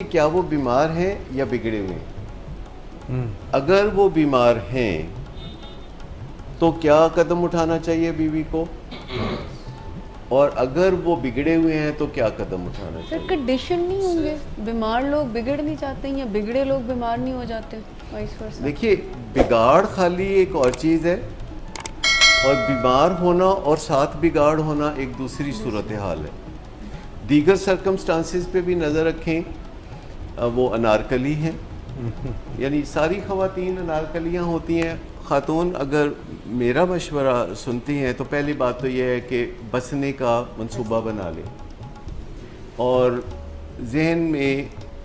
کیا وہ بیمار ہیں یا بگڑے ہوئے ہیں؟ اگر وہ بیمار ہیں تو کیا قدم اٹھانا چاہیے بیوی کو، اور اگر وہ بگڑے ہوئے ہیں تو کیا قدم اٹھانا سر چاہیے؟ کنڈیشن نہیں ہوں گے، بیمار لوگ بگڑ نہیں جاتے ہیں یا بگڑے لوگ بیمار نہیں ہو جاتے؟ Vice versa. دیکھیے، بگاڑ خالی ایک اور چیز ہے، اور بیمار ہونا اور ساتھ بگاڑ ہونا ایک دوسری صورتحال ہے۔ دیگر سرکمسٹانسز پہ بھی نظر رکھیں، وہ انارکلی ہیں، یعنی ساری خواتین انارکلیاں ہوتی ہیں۔ خاتون اگر میرا مشورہ سنتی ہیں تو پہلی بات تو یہ ہے کہ بسنے کا منصوبہ بنا لیں، اور ذہن میں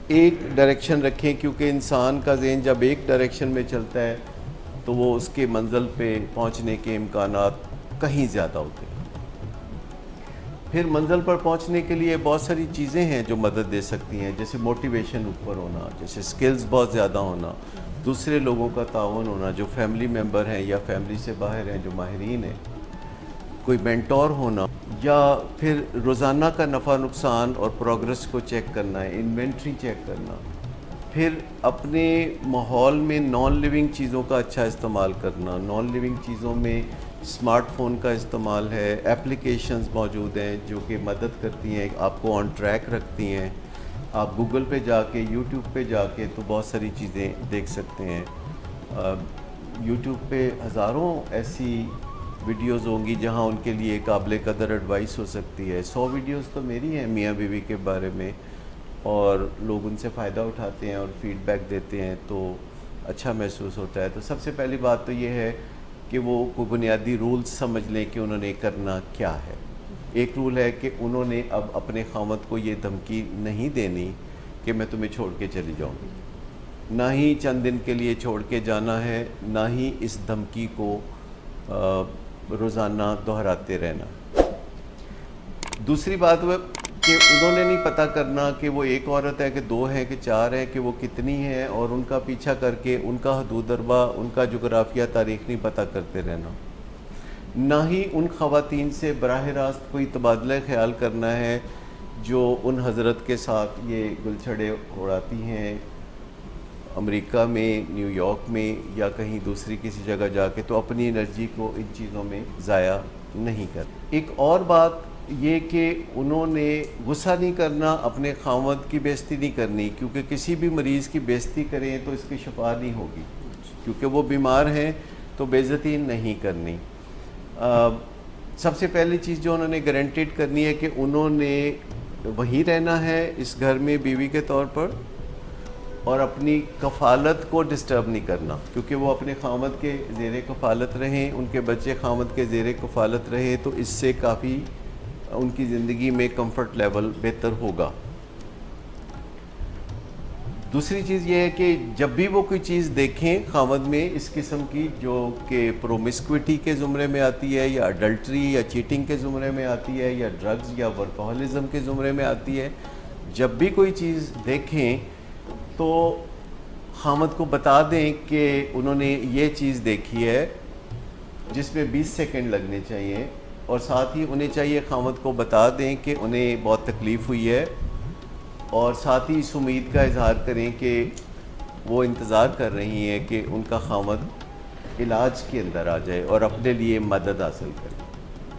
ایک ڈائریکشن رکھیں، کیونکہ انسان کا ذہن جب ایک ڈائریکشن میں چلتا ہے تو وہ اس کے منزل پہ پہنچنے کے امکانات کہیں زیادہ ہوتے ہیں۔ پھر منزل پر پہنچنے کے لیے بہت ساری چیزیں ہیں جو مدد دے سکتی ہیں، جیسے موٹیویشن اوپر ہونا، جیسے سکلز بہت زیادہ ہونا، دوسرے لوگوں کا تعاون ہونا جو فیملی ممبر ہیں یا فیملی سے باہر ہیں جو ماہرین ہیں، کوئی مینٹور ہونا، یا پھر روزانہ کا نفع نقصان اور پروگرس کو چیک کرنا ہے، انوینٹری چیک کرنا، پھر اپنے ماحول میں نان لیونگ چیزوں کا اچھا استعمال کرنا۔ نان لیونگ چیزوں میں اسمارٹ فون کا استعمال ہے، ایپلیکیشنز موجود ہیں جو کہ مدد کرتی ہیں، آپ کو آن ٹریک رکھتی ہیں۔ آپ گوگل پہ جا کے، یوٹیوب پہ جا کے تو بہت ساری چیزیں دیکھ سکتے ہیں۔ یوٹیوب پہ ہزاروں ایسی ویڈیوز ہوں گی جہاں ان کے لیے قابل قدر ایڈوائس ہو سکتی ہے۔ 100 ویڈیوز تو میری ہیں میاں بیوی کے بارے میں، اور لوگ ان سے فائدہ اٹھاتے ہیں اور فیڈ بیک دیتے ہیں تو اچھا محسوس ہوتا ہے۔ تو سب سے پہلی بات تو یہ ہے کہ وہ کوئی بنیادی رولز سمجھ لیں کہ انہوں نے کرنا کیا ہے۔ ایک رول ہے کہ انہوں نے اب اپنے خاوند کو یہ دھمکی نہیں دینی کہ میں تمہیں چھوڑ کے چلی جاؤں گی، نہ ہی چند دن کے لیے چھوڑ کے جانا ہے، نہ ہی اس دھمکی کو روزانہ دہراتے رہنا۔ دوسری بات وہ کہ انہوں نے نہیں پتہ کرنا کہ وہ ایک عورت ہے کہ دو ہیں کہ چار ہیں، کہ وہ کتنی ہیں، اور ان کا پیچھا کر کے ان کا حدود اربا، ان کا جغرافیہ تاریخ نہیں پتہ کرتے رہنا۔ نہ ہی ان خواتین سے براہ راست کوئی تبادلہ خیال کرنا ہے جو ان حضرت کے ساتھ یہ گلچھڑے اڑاتی ہیں امریکہ میں، نیو یارک میں، یا کہیں دوسری کسی جگہ جا کے، تو اپنی انرجی کو ان چیزوں میں ضائع نہیں کر۔ ایک اور بات یہ کہ انہوں نے غصہ نہیں کرنا، اپنے خاوند کی بےعزتی نہیں کرنی، کیونکہ کسی بھی مریض کی بےعزتی کریں تو اس کی شفا نہیں ہوگی، کیونکہ وہ بیمار ہیں تو بےعزتی نہیں کرنی۔ سب سے پہلی چیز جو انہوں نے گارنٹیڈ کرنی ہے کہ انہوں نے وہیں رہنا ہے اس گھر میں بیوی کے طور پر، اور اپنی کفالت کو ڈسٹرب نہیں کرنا، کیونکہ وہ اپنے خاوند کے زیر کفالت رہیں، ان کے بچے خاوند کے زیر کفالت رہیں، تو اس سے کافی ان کی زندگی میں کمفرٹ لیول بہتر ہوگا۔ دوسری چیز یہ ہے کہ جب بھی وہ کوئی چیز دیکھیں خاوند میں اس قسم کی جو کہ پرومسکوٹی کے زمرے میں آتی ہے، یا اڈلٹری یا چیٹنگ کے زمرے میں آتی ہے، یا ڈرگز یا ورکہولزم کے زمرے میں آتی ہے، جب بھی کوئی چیز دیکھیں تو خاوند کو بتا دیں کہ انہوں نے یہ چیز دیکھی ہے جس میں 20 سیکنڈ لگنے چاہیے، اور ساتھ ہی انہیں چاہیے خاوند کو بتا دیں کہ انہیں بہت تکلیف ہوئی ہے، اور ساتھ ہی اس امید کا اظہار کریں کہ وہ انتظار کر رہی ہیں کہ ان کا خاوند علاج کے اندر آ جائے اور اپنے لیے مدد حاصل کرے۔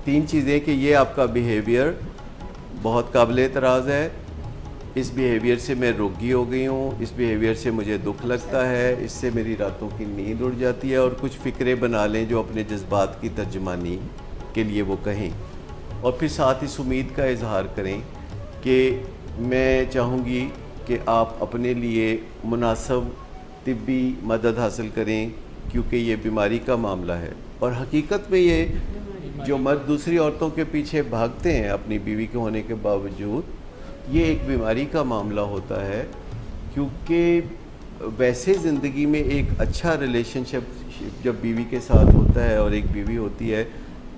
3 چیزیں کہ یہ آپ کا بیہیویئر بہت قابل اعتراض ہے، اس بیہیویئر سے میں روگی ہو گئی ہوں، اس بیہیویئر سے مجھے دکھ لگتا ہے، اس سے میری راتوں کی نیند اڑ جاتی ہے، اور کچھ فکرے بنا لیں جو اپنے جذبات کی ترجمانی کے لیے وہ کہیں، اور پھر ساتھ اس امید کا اظہار کریں کہ میں چاہوں گی کہ آپ اپنے لیے مناسب طبی مدد حاصل کریں، کیونکہ یہ بیماری کا معاملہ ہے۔ اور حقیقت میں یہ جو مرد دوسری عورتوں کے پیچھے بھاگتے ہیں اپنی بیوی کے ہونے کے باوجود، یہ ایک بیماری کا معاملہ ہوتا ہے، کیونکہ ویسے زندگی میں ایک اچھا ریلیشن شپ جب بیوی کے ساتھ ہوتا ہے اور ایک بیوی ہوتی ہے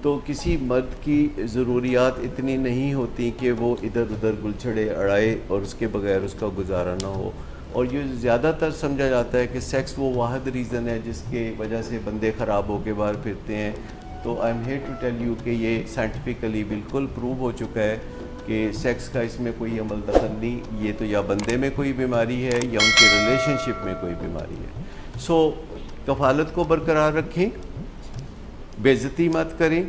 تو کسی مرد کی ضروریات اتنی نہیں ہوتی کہ وہ ادھر ادھر گلچھڑے اڑائے اور اس کے بغیر اس کا گزارا نہ ہو۔ اور یہ زیادہ تر سمجھا جاتا ہے کہ سیکس وہ واحد ریزن ہے جس کے وجہ سے بندے خراب ہو کے باہر پھرتے ہیں، تو I am here to tell you کہ یہ سائنٹیفکلی بالکل پروو ہو چکا ہے کہ سیکس کا اس میں کوئی عمل دخل نہیں, یہ تو یا بندے میں کوئی بیماری ہے یا ان کے ریلیشن شپ میں کوئی بیماری ہے. سو کفالت کو برقرار رکھیں, بے عزتی مت کریں,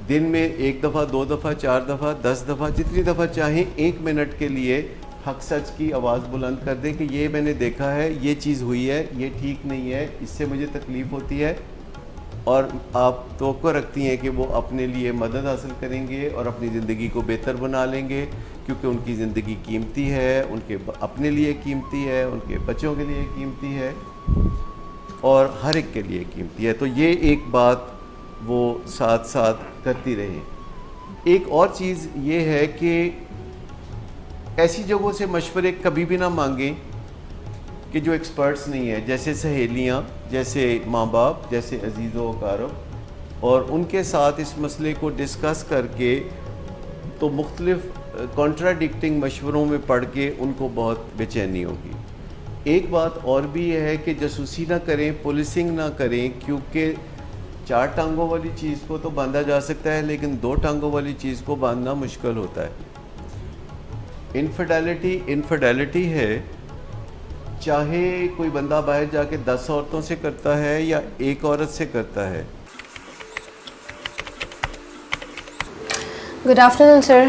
دن میں 1 دفعہ 2 دفعہ 4 دفعہ 10 دفعہ جتنی دفعہ چاہیں 1 منٹ کے لیے حق سچ کی آواز بلند کر دیں کہ یہ میں نے دیکھا ہے, یہ چیز ہوئی ہے, یہ ٹھیک نہیں ہے, اس سے مجھے تکلیف ہوتی ہے, اور آپ توقع رکھتی ہیں کہ وہ اپنے لیے مدد حاصل کریں گے اور اپنی زندگی کو بہتر بنا لیں گے, کیونکہ ان کی زندگی قیمتی ہے, ان کے اپنے لیے قیمتی ہے, ان کے بچوں کے لیے قیمتی ہے, اور ہر ایک کے لیے قیمتی ہے. تو یہ ایک بات وہ ساتھ ساتھ کرتی رہیں. ایک اور چیز یہ ہے کہ ایسی جگہوں سے مشورے کبھی بھی نہ مانگیں کہ جو ایکسپرٹس نہیں ہیں, جیسے سہیلیاں, جیسے ماں باپ, جیسے عزیز و اقارب, اور ان کے ساتھ اس مسئلے کو ڈسکس کر کے تو مختلف کانٹراڈکٹنگ مشوروں میں پڑھ کے ان کو بہت بے چینی ہوگی. ایک بات اور بھی یہ ہے کہ جاسوسی نہ کریں, پولیسنگ نہ کریں, کیونکہ 4 ٹانگوں والی چیز کو تو باندھا جا سکتا ہے لیکن 2 ٹانگوں والی چیز کو باندھنا مشکل ہوتا ہے. انفیڈیلٹی ہے, چاہے کوئی بندہ باہر جا کے 10 عورتوں سے کرتا ہے یا 1 عورت سے کرتا ہے. گڈ آفٹر نون سر.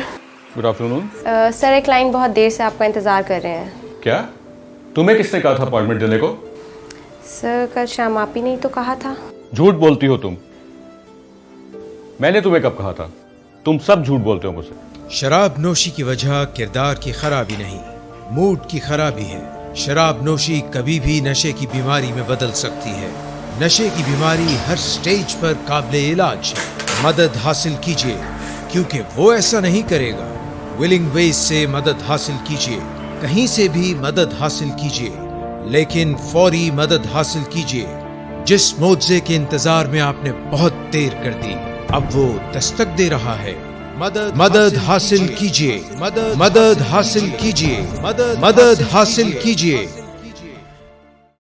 گڈ آفٹر نون. سر ایک کلائنٹ بہت دیر سے آپ کا انتظار کر رہے ہیں. کیا تمہیں کس نے کہا تھا اپائنٹمنٹ دینے کو؟ سر کل شام آپ ہی نہیں تو کہا تھا. جھوٹ بولتی ہو تم. میں نے تمہیں کب کہا تھا؟ تم سب جھوٹ بولتے ہو مجھ سے. شراب نوشی کی وجہ کردار کی خرابی نہیں, موڈ کی خرابی ہے. شراب نوشی کبھی بھی نشے کی بیماری میں بدل سکتی ہے. نشے کی بیماری ہر سٹیج پر قابل علاج ہے. مدد حاصل کیجیے کیونکہ وہ ایسا نہیں کرے گا. ولنگ ویز سے مدد حاصل کیجیے, کہیں سے بھی مدد حاصل کیجیے, لیکن فوری مدد حاصل کیجیے. جس معجزے کے انتظار میں آپ نے بہت دیر کر دی اب وہ دستک دے رہا ہے. مدد حاصل کیجیے, مدد حاصل کیجیے, مدد حاصل کیجیے.